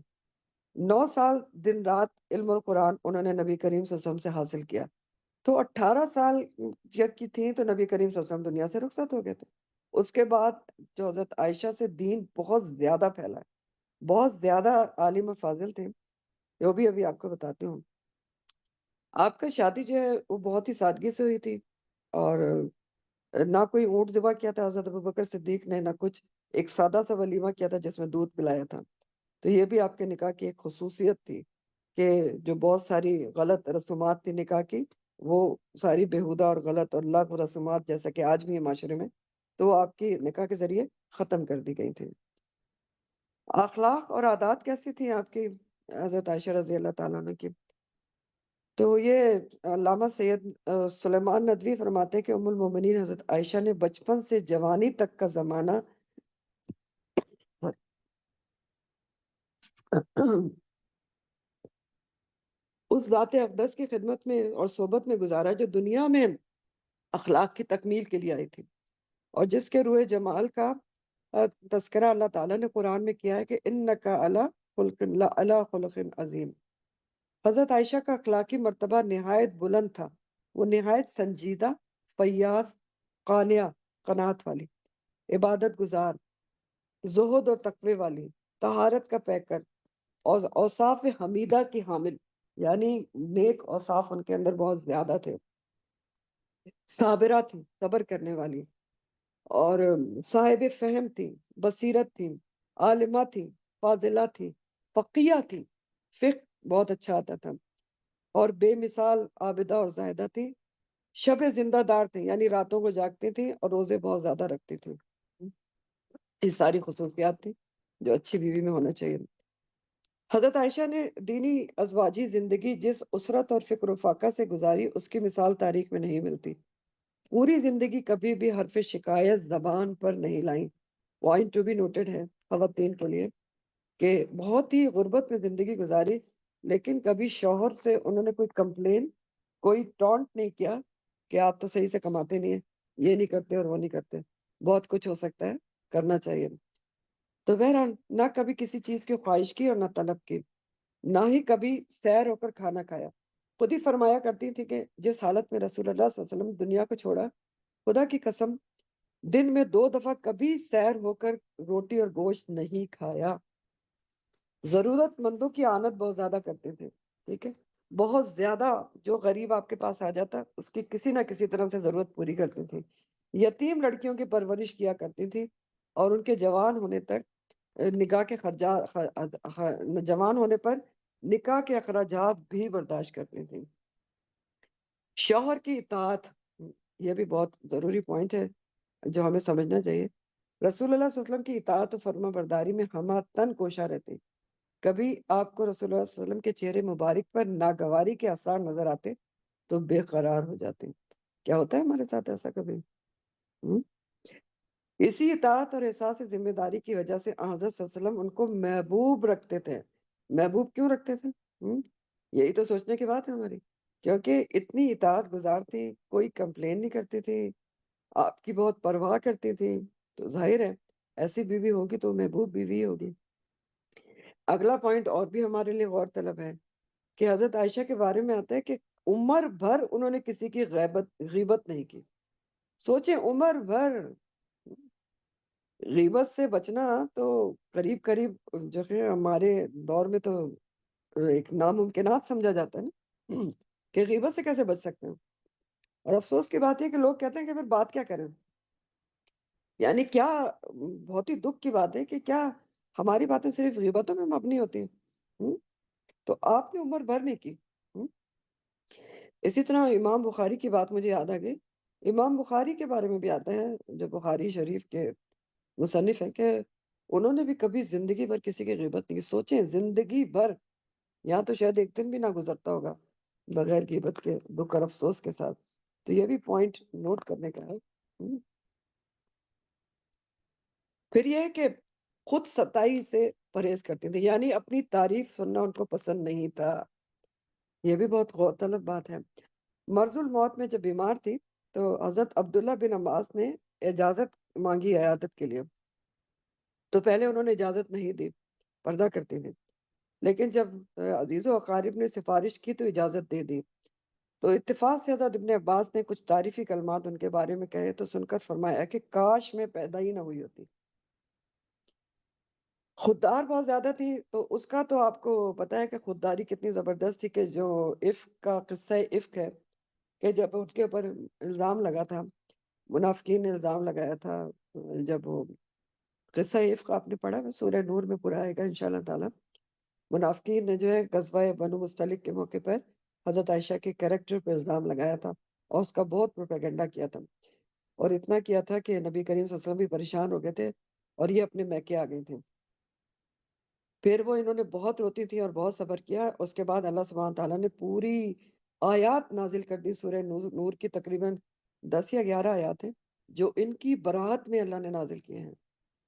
9 سال دن رات علم القرآن انہوں نے نبی کریم صلی اللہ علیہ وسلم سے حاصل کیا. تو 18 سال جب کی تھی تو نبی کریم صلی اللہ علیہ وسلم دنیا سے رخصت ہو گئے تھے. اس کے بعد جو حضرت عائشہ سے دین بہت زیادہ پھیلا ہے، بہت زیادہ عالم و فاضل تھے. وہ بھی ابھی آپ کو بتاتی ہوں. آپ کا شادی جو ہے وہ بہت ہی سادگی سے ہوئی تھی، اور نہ کوئی اونٹ ذبح کیا تھا حضرت ابوبکر صدیق نے، نہ کچھ، ایک سادہ سا ولیمہ کیا تھا جس میں دودھ پلایا تھا. تو یہ بھی آپ کے نکاح کی ایک خصوصیت تھی کہ جو بہت ساری غلط رسومات تھی نکاح کی، وہ ساری بےہودہ اور غلط اور لغو رسومات جیسا کہ آج بھی ہے معاشرے میں، تو وہ آپ کی نکاح کے ذریعے ختم کر دی گئی تھی. اخلاق اور عادات کیسی تھی آپ کی حضرت عائشہ رضی اللہ تعالیٰ عنہ کی؟ تو یہ علامہ سید سلیمان ندوی فرماتے ہیں کہ ام المومنین حضرت عائشہ نے بچپن سے جوانی تک کا زمانہ اس ذات اقدس کی خدمت میں اور صحبت میں گزارا جو دنیا میں اخلاق کی تکمیل کے لیے آئی تھی، اور جس کے روح جمال کا تذکرہ اللہ تعالیٰ نے قرآن میں کیا ہے کہ انک علی خلق عظیم. حضرت عائشہ کا اخلاقی مرتبہ نہایت بلند تھا. وہ نہایت سنجیدہ، فیاض، قانع، قناعت والی، عبادت گزار، زہد اور تقوی والی، طہارت کا پیکر، اور اوصاف حمیدہ کی حامل، یعنی نیک اوصاف ان کے اندر بہت زیادہ تھے. صابرہ تھی، صبر کرنے والی، اور صاحب فہم تھی، بصیرت تھی، عالمہ تھی، فاضلہ تھی، فقیہ تھی، فقہ بہت اچھا آتا تھا، اور بے مثال عابدہ اور زاہدہ تھی. شب زندہ دار تھی، یعنی راتوں کو جاگتی تھی اور روزے بہت زیادہ رکھتی تھی. یہ ساری خصوصیات تھی جو اچھی بیوی میں ہونا چاہیے. حضرت عائشہ نے دینی ازواجی زندگی جس اسرت اور فکر و فاقہ سے گزاری اس کی مثال تاریخ میں نہیں ملتی. پوری زندگی کبھی بھی حرف شکایت زبان پر نہیں لائیں. پوائنٹ ٹو بی نوٹڈ ہے خواتین کے لیے کہ بہت ہی غربت میں زندگی گزاری، لیکن کبھی شوہر سے انہوں نے کوئی کمپلین، کوئی ٹونٹ نہیں کیا کہ آپ تو صحیح سے کماتے نہیں ہیں، یہ نہیں کرتے اور وہ نہیں کرتے. بہت کچھ ہو سکتا ہے، کرنا چاہیے. تو بہرحال نہ کبھی کسی چیز کی خواہش کی اور نہ طلب کی، نہ ہی کبھی سیر ہو کر کھانا کھایا. خود ہی فرمایا کرتی تھی کہ جس حالت میں رسول اللہ صلی اللہ علیہ وسلم دنیا کو چھوڑا، خدا کی قسم دن میں 2 دفعہ کبھی سیر ہو کر روٹی اور گوشت نہیں کھایا. ضرورت مندوں کی آنت بہت زیادہ کرتے تھے. ٹھیک ہے، بہت زیادہ، جو غریب آپ کے پاس آ جاتا اس کی کسی نہ کسی طرح سے ضرورت پوری کرتی تھی. یتیم لڑکیوں کی پرورش کیا کرتی تھی، اور ان کے جوان ہونے تک نکاح کے جوان ہونے پر نکاح کے اخراجات بھی برداشت کرتی تھی. شوہر کی اطاعت، یہ بھی بہت ضروری پوائنٹ ہے جو ہمیں سمجھنا چاہیے. رسول اللہ صلی اللہ علیہ وسلم کی اطاعت و فرما برداری میں ہمہ تن کوشاں رہتی. کبھی آپ کو رسول اللہ صلی اللہ علیہ وسلم کے چہرے مبارک پر ناگواری کے آثار نظر آتے تو بے قرار ہو جاتے. کیا ہوتا ہے ہمارے ساتھ ایسا کبھی؟ ہم؟ اسی اطاعت اور احساس ذمہ داری کی وجہ سے حضرت صلی اللہ علیہ وسلم ان کو محبوب رکھتے تھے. محبوب کیوں رکھتے تھے؟ یہی تو سوچنے کی بات ہے ہماری. کیونکہ اتنی اطاعت گزار تھی، کوئی کمپلین نہیں کرتی تھی، آپ کی بہت پرواہ کرتی تھی، تو ظاہر ہے ایسی بیوی ہوگی تو محبوب بیوی ہوگی. اگلا پوائنٹ اور بھی ہمارے لیے غور طلب ہے کہ حضرت عائشہ کے بارے میں آتا ہے کہ عمر بھر انہوں نے کسی کی غیبت نہیں کی. سوچیں، عمر بھر غیبت سے بچنا تو قریب قریب جو ہے ہمارے دور میں تو ایک ناممکنات سمجھا جاتا ہے نا کہ غیبت سے کیسے بچ سکتے ہیں. اور افسوس کی بات ہے کہ لوگ کہتے ہیں کہ پھر بات کیا کریں. یعنی کیا بہت ہی دکھ کی بات ہے کہ کیا ہماری باتیں صرف غیبتوں میں مبنی ہوتی ہیں؟ تو آپ نے عمر بھر نہیں کی. اسی طرح امام بخاری کی بات مجھے یاد آ گئی. امام بخاری کے بارے میں بھی آتا ہے، جو بخاری شریف کے مصنف ہیں، کہ انہوں نے بھی کبھی زندگی بھر کسی کی غیبت نہیں کی. سوچیں، زندگی بھر. یہاں تو شاید ایک دن بھی نہ گزرتا ہوگا بغیر غیبت کے، دکھ اور افسوس کے ساتھ. تو یہ بھی پوائنٹ نوٹ کرنے کا ہے. پھر یہ ہے کہ خود ستائی سے پرہیز کرتے تھے، یعنی اپنی تعریف سننا ان کو پسند نہیں تھا. یہ بھی بہت غور طلب بات ہے. مرض الموت میں جب بیمار تھی تو حضرت عبداللہ بن عباس نے اجازت مانگی عیادت کے لیے. تو پہلے انہوں نے اجازت نہیں دی، پردہ کرتی تھی. لیکن جب عزیز و اقارب نے سفارش کی تو اجازت دے دی. تو اتفاق سے حضرت ابن عباس نے کچھ تعریفی کلمات ان کے بارے میں کہے تو سن کر فرمایا کہ کاش میں پیدا ہی نہ ہوئی ہوتی. خوددار بہت زیادہ تھی. تو اس کا تو آپ کو پتا ہے کہ خودداری کتنی زبردست تھی، کہ جو عفق کا قصہ عفق ہے، کہ جب ان کے اوپر الزام لگا تھا، منافقین نے الزام لگایا تھا، جب وہ قصہ عفق آپ نے پڑھا، سورہ نور میں پورا آئے گا انشاءاللہ تعالی. منافقین نے جو ہے غزوہ بنو مستلق کے موقع پر حضرت عائشہ کے کریکٹر پہ الزام لگایا تھا اور اس کا بہت پروپیگنڈا کیا تھا، اور اتنا کیا تھا کہ نبی کریم صلی اللہ علیہ وسلم بھی پریشان ہو گئے تھے اور یہ اپنے میکے آ گئی تھے. پھر وہ انہوں نے بہت روتی تھی اور بہت صبر کیا. اس کے بعد اللہ سبحانہ تعالیٰ نے پوری آیات نازل کر دی. سورہ نور کی تقریباً 10 یا 11 آیات ہیں جو ان کی برات میں اللہ نے نازل کیے ہیں.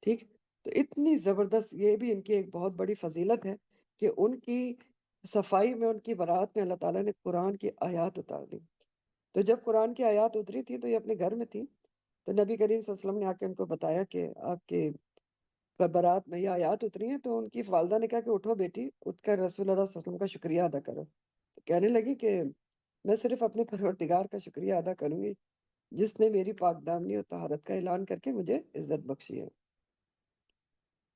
ٹھیک. تو اتنی زبردست، یہ بھی ان کی ایک بہت بڑی فضیلت ہے کہ ان کی صفائی میں، ان کی برات میں اللہ تعالیٰ نے قرآن کی آیات اتار دی. تو جب قرآن کی آیات اتری تھی تو یہ اپنے گھر میں تھی. تو نبی کریم صلی اللہ علیہ وسلم نے آ کے ان کو بتایا کہ آپ کے برات میں یہ آیات اتری ہیں. تو ان کی والدہ نے کہا کہ اٹھو بیٹی، اٹھ کر رسول اللہ صلی اللہ علیہ وسلم کا شکریہ ادا کرو. تو کہنے لگی کہ میں صرف اپنے پروردگار کا شکریہ ادا کروں گی جس نے میری پاک دامنی اور طہارت کا اعلان کر کے مجھے عزت بخشی ہے.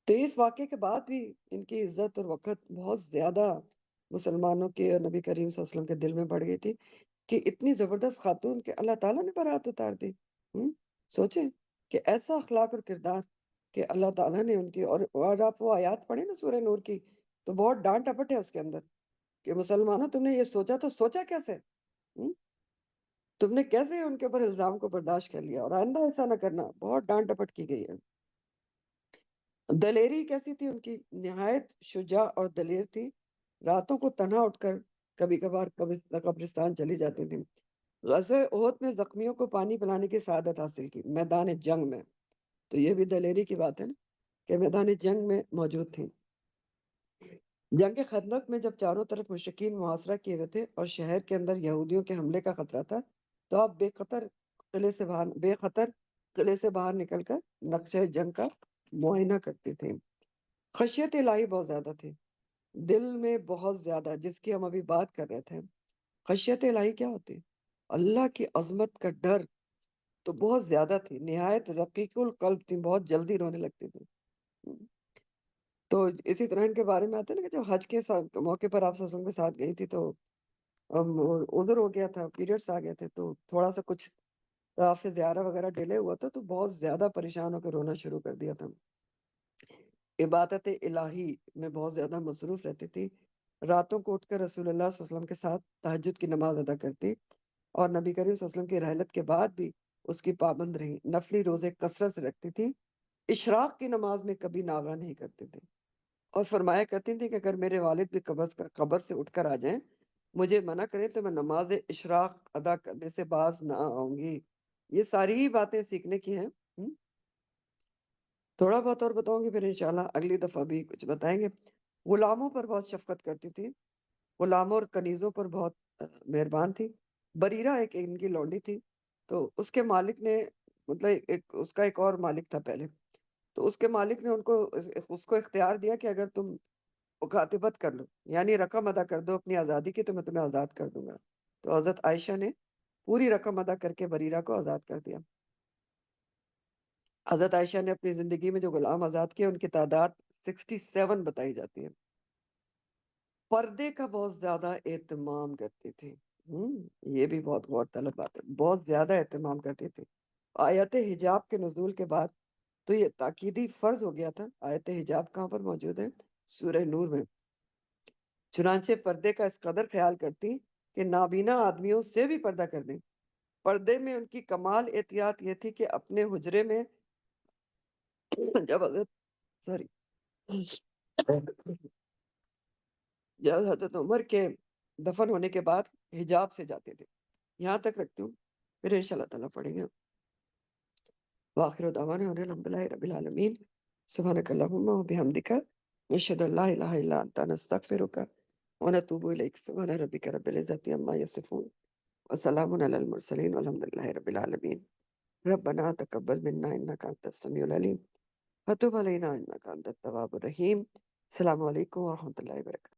تو اس واقعے کے بعد بھی ان کی عزت اور وقت بہت زیادہ مسلمانوں کے اور نبی کریم صلی اللہ علیہ وسلم کے دل میں بڑھ گئی تھی کہ اتنی زبردست خاتون کہ اللہ تعالیٰ نے برات اتار دی. سوچیں کہ ایسا اخلاق اور کردار کہ اللہ تعالیٰ نے ان کی، اور آپ وہ آیات پڑھیں نا سورہ نور کی، تو بہت ڈانٹ ڈپٹ ہے اس کے اندر کہ مسلمانوں تم نے یہ سوچا تو سوچا کیسے؟ تم نے کیسے ان کے اوپر الزام کو برداشت کر لیا، اور آئندہ ایسا نہ کرنا. بہت ڈانٹ ڈپٹ کی گئی ہے. دلیری کیسی تھی ان کی؟ نہایت شجاع اور دلیر تھی. راتوں کو تنہا اٹھ کر کبھی کبھار قبرستان چلی جاتی تھی. غزوہ احد میں زخمیوں کو پانی پلانے کی سعادت حاصل کی میدان جنگ میں. تو یہ بھی دلیری کی بات ہے نا کہ میدان جنگ میں موجود تھی. جنگ خندق میں جب چاروں طرف مشرکین محاصرہ کیے ہوئے تھے اور شہر کے اندر یہودیوں کے حملے کا خطرہ تھا، تو آپ بے خطر قلعے سے باہر نکل کر نقشہ جنگ کا معائنہ کرتی تھی. خشیت الہی بہت زیادہ تھی دل میں، بہت زیادہ، جس کی ہم ابھی بات کر رہے تھے. خشیت الہی کیا ہوتی؟ اللہ کی عظمت کا ڈر تو بہت زیادہ تھی. نہایت رقیق القلب تھی، بہت جلدی رونے لگتی تھی. تو اسی طرح ان کے بارے میں آتا ہے نا کہ جب حج کے موقع پر آپ صلی اللہ علیہ وسلم کے ساتھ گئی تھی تو عذر ہو گیا تھا، پیریڈس آ گئے تھے، تو تھوڑا سا کچھ طواف زیارہ وغیرہ ڈیلے ہوا تھا تو بہت زیادہ پریشان ہو کے رونا شروع کر دیا تھا. عبادت الہی میں بہت زیادہ مصروف رہتی تھی. راتوں کو اٹھ کر رسول اللہ صلی اللہ علیہ وسلم کے ساتھ تہجد کی نماز ادا کرتی، اور نبی کریم صلی اللہ علیہ وسلم کی رحلت کے بعد بھی اس کی پابند رہی. نفلی روزے کثرت سے رکھتی تھی. اشراق کی نماز میں کبھی ناغہ نہیں کرتی تھی. اور فرمایا کرتی تھیں کہ اگر میرے والد بھی قبر سے اٹھ کر آ جائیں، مجھے منع کریں تو میں نماز اشراق ادا کرنے سے باز نہ آؤں گی۔ یہ ساری ہی باتیں سیکھنے کی ہیں۔ تھوڑا بہت اور بتاؤں گی، پھر انشاءاللہ اگلی دفعہ بھی کچھ بتائیں گے۔ غلاموں پر بہت شفقت کرتی تھی، غلاموں اور کنیزوں پر بہت مہربان تھی۔ بریرہ ایک ان کی لونڈی تھی، تو اس کے مالک نے، مطلب اس کا ایک اور مالک تھا پہلے، تو اس کے مالک نے اس کو اختیار دیا کہ اگر تم مکاتبت کر لو، یعنی رقم ادا کر دو اپنی آزادی کی، تو میں تمہیں آزاد کر دوں گا۔ تو حضرت عائشہ نے پوری رقم ادا کر کے بریرہ کو آزاد کر دیا۔ حضرت عائشہ نے اپنی زندگی میں جو غلام آزاد کیے ان کی تعداد 67 بتائی جاتی ہے۔ پردے کا بہت زیادہ اہتمام کرتی تھی۔ یہ بھی بہت غور طلب بات ہے، بہت زیادہ اہتمام کرتی تھی۔ آیت حجاب کے نزول کے بعد تو یہ تاکیدی فرض ہو گیا تھا۔ آیت حجاب کہاں پر موجود ہے؟ سورہ نور میں۔ چنانچہ پردے کا اس قدر خیال کرتی کہ نابینا آدمیوں سے بھی پردہ کر دیں۔ پردے میں ان کی کمال احتیاط یہ تھی کہ اپنے حجرے میں جب حضرت سوری جب حضرت عمر کے دفن ہونے کے بعد حجاب سے جاتے تھے۔ یہاں تک رکھتی ہوں، پھر انشاءاللہ تعالیٰ پڑھیں گے۔ وآخر دعوانا ان الحمدللہ رب العالمین، سبحانک اللہم و بحمدک، نشہد ان لا الہ الا انت، نستغفرک ونتوب الیک۔ سبحان ربک رب العزۃ عما یصفون وسلام علی المرسلین والحمدللہ رب العالمین۔ ربنا تقبل منا انک انت السمیع العلیم وتب علینا انک انت التواب الرحیم۔ السلام علیکم ورحمۃ اللہ وبرکاتہ۔